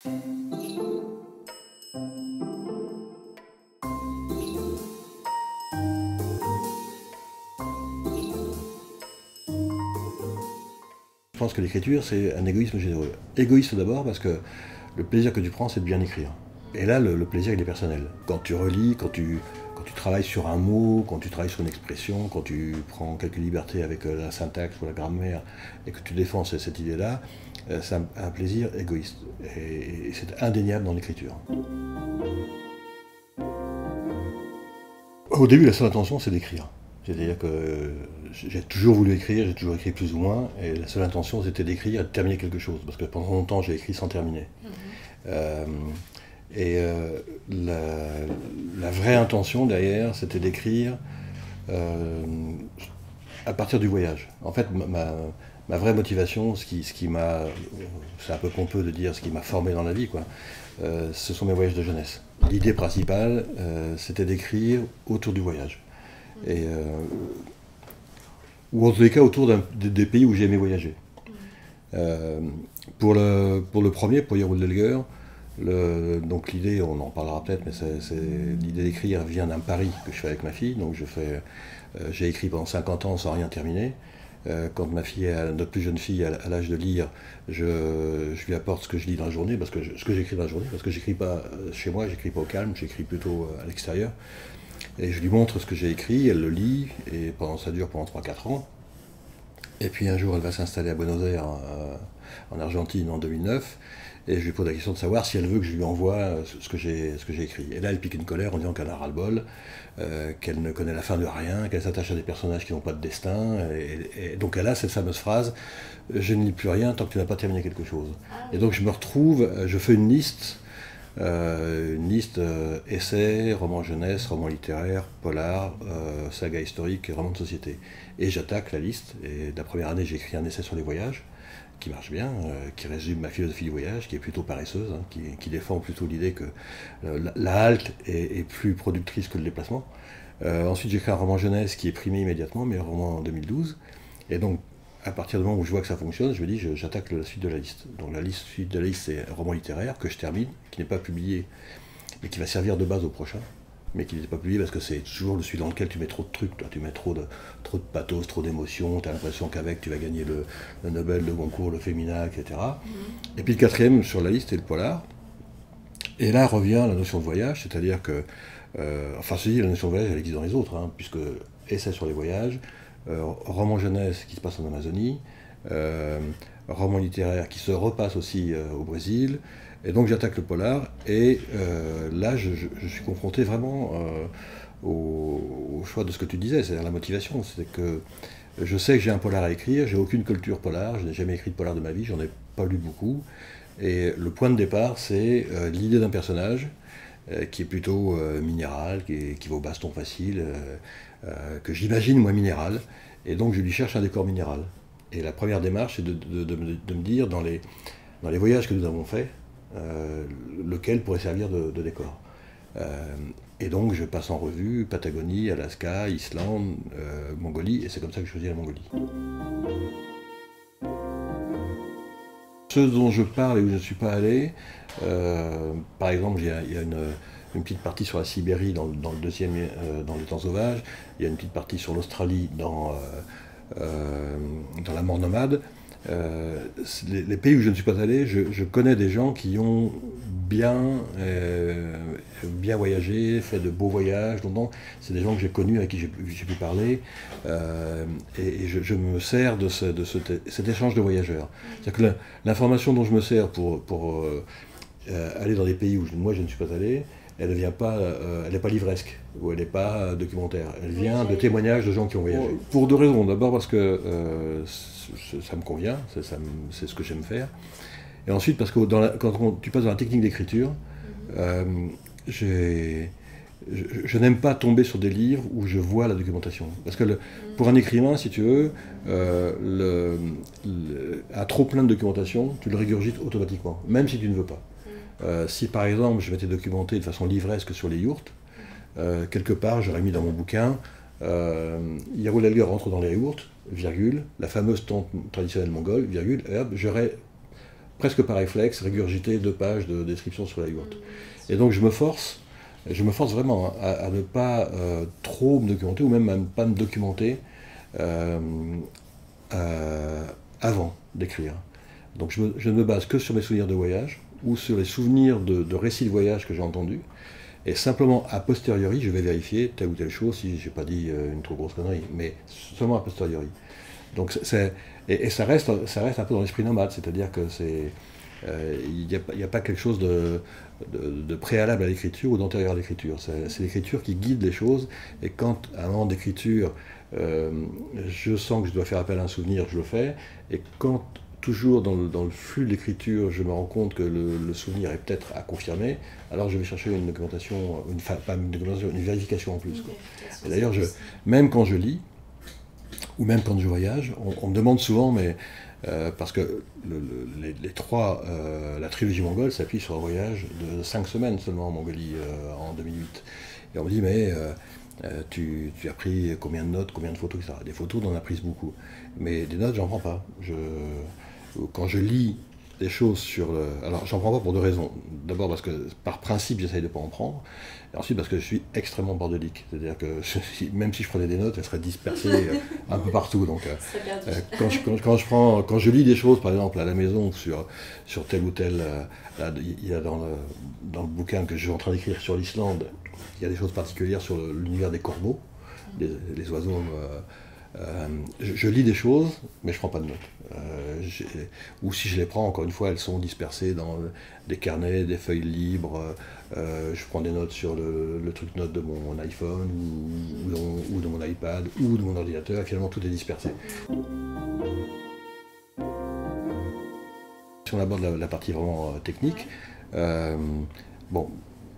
Je pense que l'écriture, c'est un égoïsme généreux. Égoïste d'abord parce que le plaisir que tu prends, c'est de bien écrire. Et là, le plaisir, il est personnel. Quand tu relis, quand tu travailles sur un mot, quand tu travailles sur une expression, quand tu prends quelques libertés avec la syntaxe ou la grammaire et que tu défends cette idée-là, c'est un plaisir égoïste. Et c'est indéniable dans l'écriture. Au début, la seule intention, c'est d'écrire. C'est-à-dire que j'ai toujours voulu écrire, j'ai toujours écrit plus ou moins, et la seule intention, c'était d'écrire et de terminer quelque chose. Parce que pendant longtemps, j'ai écrit sans terminer. La vraie intention derrière, c'était d'écrire à partir du voyage. En fait, ma vraie motivation, ce qui m'a, c'est un peu pompeux de dire ce qui m'a formé dans la vie, quoi, ce sont mes voyages de jeunesse. L'idée principale, c'était d'écrire autour du voyage. Ou en tous les cas autour des pays où j'ai aimé voyager. Pour le premier, pour Jeroen Lelger, donc l'idée, on en parlera peut-être, mais l'idée d'écrire vient d'un pari que je fais avec ma fille. Donc j'ai écrit pendant 50 ans sans rien terminer. Quand ma fille, notre plus jeune fille, a l'âge de lire, je lui apporte ce que je lis dans la journée, ce que j'écris dans la journée, parce que j'écris pas chez moi, j'écris pas au calme, j'écris plutôt à l'extérieur. Et je lui montre ce que j'ai écrit, elle le lit, et ça dure pendant 3-4 ans. Et puis un jour, elle va s'installer à Buenos Aires, en Argentine, en 2009, et je lui pose la question de savoir si elle veut que je lui envoie ce que j'ai écrit. Et là, elle pique une colère en disant qu'elle a ras-le-bol, qu'elle ne connaît la fin de rien, qu'elle s'attache à des personnages qui n'ont pas de destin. Et donc elle a cette fameuse phrase « Je ne lis plus rien tant que tu n'as pas terminé quelque chose ». Et donc je me retrouve, je fais une liste essais, romans jeunesse, romans littéraires, polar, saga historique et romans de société. Et j'attaque la liste. Et la première année, j'ai écrit un essai sur les voyages, qui marche bien, qui résume ma philosophie du voyage, qui est plutôt paresseuse, hein, qui défend plutôt l'idée que la halte est plus productrice que le déplacement. Ensuite, j'ai écrit un roman jeunesse qui est primé immédiatement, mais un roman en 2012. Et donc, à partir du moment où je vois que ça fonctionne, je me dis j'attaque la suite de la liste. Donc la suite de la liste, c'est un roman littéraire que je termine, qui n'est pas publié, mais qui va servir de base au prochain, mais qui n'était pas publié parce que c'est toujours celui dans lequel tu mets trop de trucs, toi. Tu mets trop de pathos, trop d'émotions, tu as l'impression qu'avec tu vas gagner le Nobel, le Goncourt, le Femina, etc. Et puis le quatrième sur la liste est le polar. Et là revient la notion de voyage, c'est-à-dire que, la notion de voyage elle existe dans les autres, hein, puisque essai sur les voyages, roman jeunesse qui se passe en Amazonie, roman littéraire qui se repasse aussi au Brésil, et donc j'attaque le polar, et là je suis confronté vraiment au choix de ce que tu disais, c'est-à-dire la motivation, c'est que je sais que j'ai un polar à écrire, j'ai aucune culture polar, je n'ai jamais écrit de polar de ma vie, j'en ai pas lu beaucoup, et le point de départ c'est l'idée d'un personnage qui est plutôt minéral, qui va au baston facile, que j'imagine moi minéral, et donc je lui cherche un décor minéral. Et la première démarche, c'est de me dire, dans les voyages que nous avons faits, lequel pourrait servir de décor. Et donc je passe en revue Patagonie, Alaska, Islande, Mongolie, et c'est comme ça que je choisis la Mongolie. Ce dont je parle et où je ne suis pas allé, par exemple, il y a une petite partie sur la Sibérie dans le deuxième, dans Le Temps sauvage, il y a une petite partie sur l'Australie dans La mort nomade. Les pays où je ne suis pas allé, je connais des gens qui ont bien voyagé, fait de beaux voyages, donc c'est des gens que j'ai connus, avec qui j'ai pu parler, et je me sers de cet échange de voyageurs. C'est-à-dire que l'information dont je me sers pour aller dans des pays où moi je ne suis pas allé, elle n'est pas livresque, ou elle n'est pas documentaire, elle vient de témoignages de gens qui ont voyagé. Pour deux raisons. D'abord parce que ça me convient, c'est ce que j'aime faire. Et ensuite parce que quand tu passes dans la technique d'écriture, je n'aime pas tomber sur des livres où je vois la documentation. Parce que pour un écrivain, si tu veux, à trop plein de documentation, tu le régurgites automatiquement, même si tu ne veux pas. Si par exemple je m'étais documenté de façon livresque sur les yourtes, quelque part j'aurais mis dans mon bouquin Jeroen Lelger rentre dans les yourtes, virgule, la fameuse tente traditionnelle mongole, virgule, et hop, j'aurais presque par réflexe, régurgiter 2 pages de description sur la yourte. Et donc je me force vraiment à ne pas trop me documenter, ou même à ne pas me documenter avant d'écrire. Donc je ne me base que sur mes souvenirs de voyage, ou sur les souvenirs de récits de voyage que j'ai entendus, et simplement a posteriori, je vais vérifier telle ou telle chose, si je n'ai pas dit une trop grosse connerie, mais seulement a posteriori. Donc et ça reste un peu dans l'esprit nomade, c'est-à-dire que il n'y a pas quelque chose de préalable à l'écriture ou d'antérieur à l'écriture. C'est l'écriture qui guide les choses, et quand à un moment d'écriture, je sens que je dois faire appel à un souvenir, je le fais, et quand toujours dans le flux de l'écriture, je me rends compte que le souvenir est peut-être à confirmer, alors je vais chercher une documentation, pas une documentation, une vérification en plus, quoi. Et d'ailleurs, même quand je lis, ou même quand je voyage, on me demande souvent, mais parce que la trilogie mongole s'appuie sur un voyage de 5 semaines seulement en Mongolie en 2008. Et on me dit, mais tu as pris combien de notes, combien de photos, etc. Des photos, on en a prises beaucoup. Mais des notes, j'en prends pas. Quand je lis des choses sur le... Alors, j'en prends pas pour 2 raisons. D'abord parce que, par principe, j'essaye de ne pas en prendre. Et ensuite parce que je suis extrêmement bordélique. C'est-à-dire que même si je prenais des notes, elles seraient dispersées un peu partout. Donc, quand je lis des choses, par exemple, à la maison, sur tel ou tel... il y a dans le bouquin que je suis en train d'écrire sur l'Islande, il y a des choses particulières sur l'univers des corbeaux, les oiseaux... je lis des choses, mais je ne prends pas de notes. Ou si je les prends, encore une fois, elles sont dispersées dans des carnets, des feuilles libres. Je prends des notes sur le truc note de mon iPhone, ou de mon iPad, ou de mon ordinateur, et finalement tout est dispersé. Si on aborde la partie vraiment technique, bon,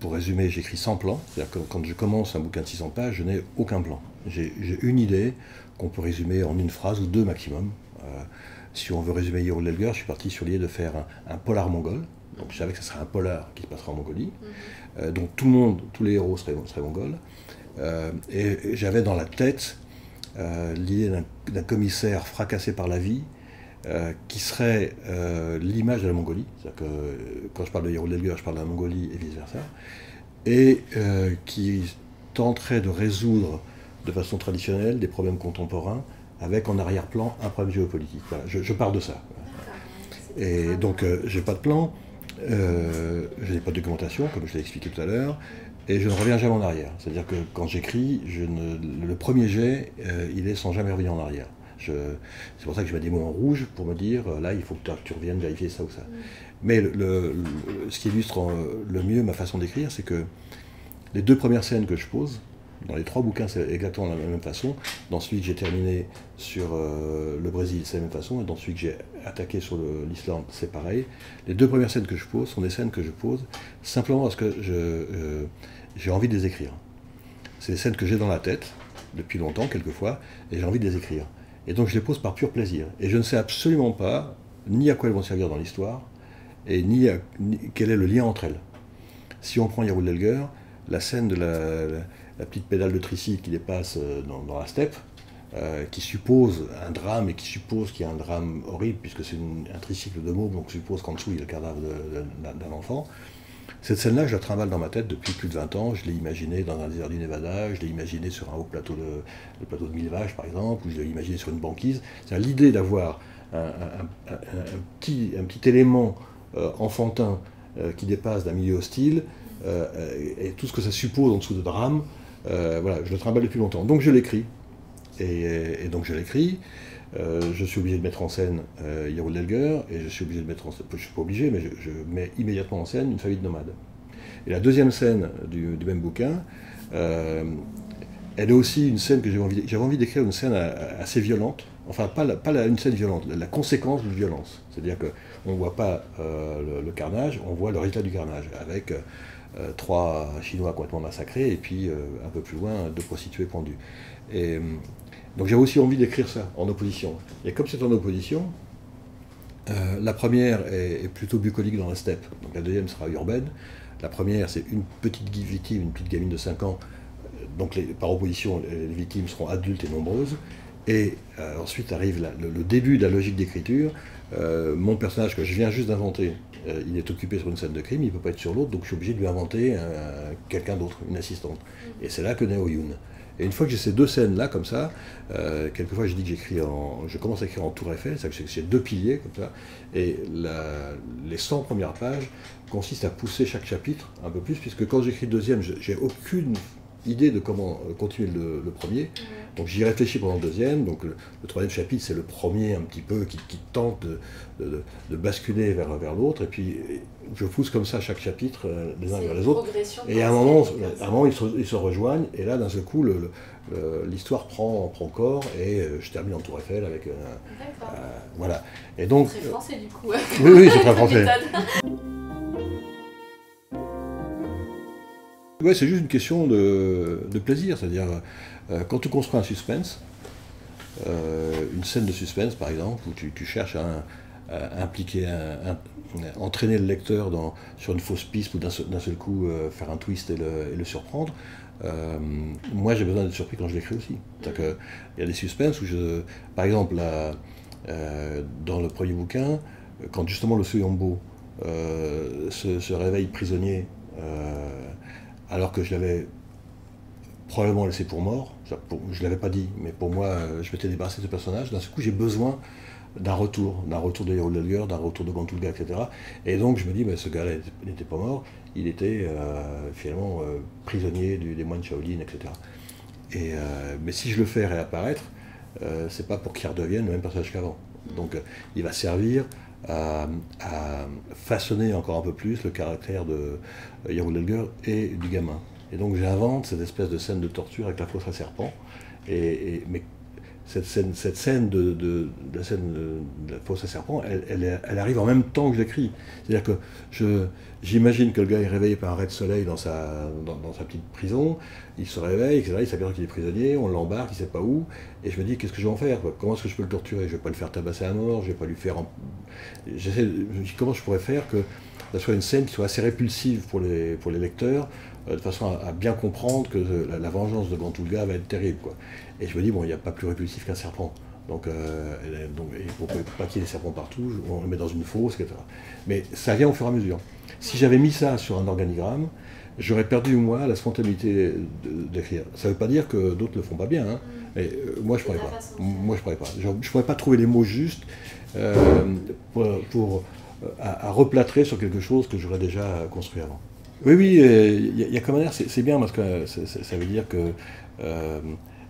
pour résumer, j'écris sans plan. C'est-à-dire que quand je commence un bouquin de 600 pages, je n'ai aucun plan. J'ai une idée qu'on peut résumer en 1 phrase ou 2 maximum. Si on veut résumer Yeroul Delger, je suis parti sur l'idée de faire un polar mongol. Donc je savais que ce serait un polar qui se passera en Mongolie. Donc tous les héros seraient mongols. Et j'avais dans la tête l'idée d'un commissaire fracassé par la vie, qui serait l'image de la Mongolie. C'est-à-dire que quand je parle de Yeroul Delger, je parle de la Mongolie et vice-versa. Et qui tenterait de résoudre de façon traditionnelle des problèmes contemporains, avec en arrière-plan un problème géopolitique. Voilà, je pars de ça. Et donc, j'ai pas de plan, je n'ai pas de documentation, comme je l'ai expliqué tout à l'heure, et je ne reviens jamais en arrière. C'est-à-dire que quand j'écris, le premier jet, il est sans jamais revenir en arrière. C'est pour ça que je mets des mots en rouge, pour me dire, là, il faut que tu reviennes vérifier ça ou ça. Mais ce qui illustre le mieux ma façon d'écrire, c'est que les 2 premières scènes que je pose, dans les 3 bouquins, c'est exactement de la même façon. Dans celui que j'ai terminé sur le Brésil, c'est la même façon. Et dans celui que j'ai attaqué sur l'Islande, c'est pareil. Les 2 premières scènes que je pose sont des scènes que je pose simplement parce que j'ai envie de les écrire. C'est des scènes que j'ai dans la tête, depuis longtemps, quelquefois, et j'ai envie de les écrire. Et donc je les pose par pur plaisir. Et je ne sais absolument pas ni à quoi elles vont servir dans l'histoire, et ni quel est le lien entre elles. Si on prend Yeroul Delger, la scène de la petite pédale de tricycle qui dépasse dans la steppe, qui suppose un drame, et qui suppose qu'il y a un drame horrible, puisque c'est un tricycle de mots, donc suppose qu'en dessous il y a le cadavre d'un enfant. Cette scène-là, je la trimballe dans ma tête depuis plus de 20 ans. Je l'ai imaginée dans un désert du Nevada, je l'ai imaginée sur un haut plateau, le plateau de 1000 vaches par exemple, ou je l'ai imaginée sur une banquise. C'est l'idée d'avoir un petit élément enfantin qui dépasse d'un milieu hostile, et tout ce que ça suppose en dessous de drame. Voilà, je le trimballe depuis longtemps. Donc je l'écris. Et donc je l'écris. Je suis obligé de mettre en scène Yeroul Delger, et je suis obligé de mettre en scène, je ne suis pas obligé, mais je mets immédiatement en scène une famille de nomades. Et la deuxième scène du même bouquin, elle est aussi une scène que j'avais envie d'écrire, une scène assez violente, enfin pas une scène violente, la conséquence d'une violence. C'est-à-dire qu'on ne voit pas le carnage, on voit le résultat du carnage, avec 3 Chinois complètement massacrés, et puis un peu plus loin, 2 prostituées pendues. Donc j'avais aussi envie d'écrire ça, en opposition. Et comme c'est en opposition, la première est plutôt bucolique dans la steppe, donc la deuxième sera urbaine. La première, c'est une petite victime, une petite gamine de 5 ans, donc par opposition, les victimes seront adultes et nombreuses. Et ensuite arrive le début de la logique d'écriture, mon personnage que je viens juste d'inventer, il est occupé sur une scène de crime, il ne peut pas être sur l'autre, donc je suis obligé de lui inventer quelqu'un d'autre, une assistante. Et c'est là que naît Oyun. Et une fois que j'ai ces deux scènes-là, comme ça, quelquefois je dis que je commence à écrire en tour Eiffel, c'est-à-dire que j'ai deux piliers, comme ça, et les 100 premières pages consistent à pousser chaque chapitre un peu plus, puisque quand j'écris le deuxième, j'ai aucune idée de comment continuer le premier. Donc j'y réfléchis pendant le deuxième. Donc le troisième chapitre, c'est le premier un petit peu qui tente de basculer vers l'autre. Et puis je pousse comme ça chaque chapitre les uns vers les autres. Et à un moment ils se rejoignent. Et là, d'un seul coup, l'histoire prend corps. Et je termine en tour Eiffel avec... voilà. Et donc, très français du coup. Oui, c'est très français. Ouais, c'est juste une question de plaisir, c'est-à-dire quand tu construis un suspense, une scène de suspense par exemple, où tu cherches à impliquer, entraîner le lecteur sur une fausse piste ou d'un seul coup faire un twist et le surprendre, moi j'ai besoin d'être surpris quand je l'écris aussi. C'est-à-dire qu'il y a des suspens où par exemple dans le premier bouquin, quand justement le Soyombo se réveille prisonnier, alors que je l'avais probablement laissé pour mort, je ne l'avais pas dit, mais pour moi, je m'étais débarrassé de ce personnage. D'un seul coup, j'ai besoin d'un retour de Hero Ludger, d'un retour de Gantulga, etc. Et donc, je me dis, ce gars-là n'était pas mort, il était finalement prisonnier des moines Shaolin, etc. Mais si je le fais réapparaître, c'est pas pour qu'il redevienne le même personnage qu'avant. Donc, il va servir à façonner encore un peu plus le caractère de Hero Ludger et du gamin. Et donc j'invente cette espèce de scène de torture avec la fosse à serpent. Mais cette scène de la fosse à serpent, elle arrive en même temps que j'écris. C'est-à-dire que j'imagine que le gars est réveillé par un ray de soleil dans sa petite prison, il se réveille, etc., il s'aperçoit qu'il est prisonnier, on l'embarque, il ne sait pas où, et je me dis, qu'est-ce que je vais en faire, quoi? Comment est-ce que je peux le torturer? Je ne vais pas le faire tabasser à mort, je ne vais pas lui faire... Je me dis, comment je pourrais faire que ça soit une scène qui soit assez répulsive pour les lecteurs, de façon à bien comprendre que la vengeance de Gantulga va être terrible, quoi. Et je me dis, bon, il n'y a pas plus répulsif qu'un serpent. Donc pour pas qu'il y ait des serpents partout, on le met dans une fosse, etc. Mais ça vient au fur et à mesure. Si j'avais mis ça sur un organigramme, j'aurais perdu, moi, la spontanéité d'écrire. Ça ne veut pas dire que d'autres ne le font pas bien, hein. Mais moi, je ne pourrais pas. Moi, je pourrais pas. Je ne pourrais pas trouver les mots justes à replâtrer sur quelque chose que j'aurais déjà construit avant. Oui, il y a comme un air, c'est bien, parce que ça veut dire que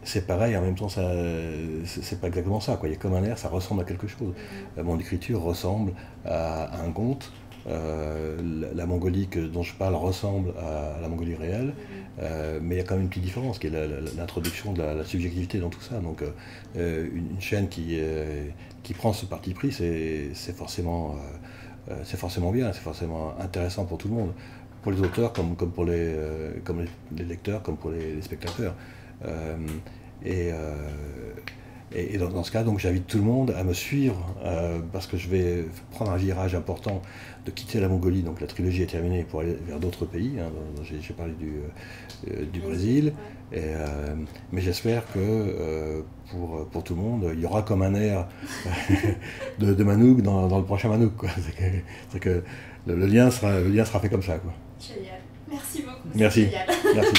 c'est pareil, en même temps, c'est pas exactement ça, quoi. Il y a comme un air, ça ressemble à quelque chose. Mon écriture ressemble à un conte. La Mongolie dont je parle ressemble à la Mongolie réelle, mais il y a quand même une petite différence, qui est l'introduction de la subjectivité dans tout ça. Donc une chaîne qui prend ce parti pris, c'est forcément bien, c'est forcément intéressant pour tout le monde, pour les auteurs comme pour les lecteurs, comme pour les spectateurs. Et dans ce cas, donc, j'invite tout le monde à me suivre, parce que je vais prendre un virage important de quitter la Mongolie. Donc la trilogie est terminée pour aller vers d'autres pays, hein. J'ai parlé du Brésil, mais j'espère que pour tout le monde, il y aura comme un air de Manouk dans le prochain Manouk, quoi. C'est que le lien sera fait comme ça, quoi. Génial. Merci beaucoup. Merci. Génial. Merci.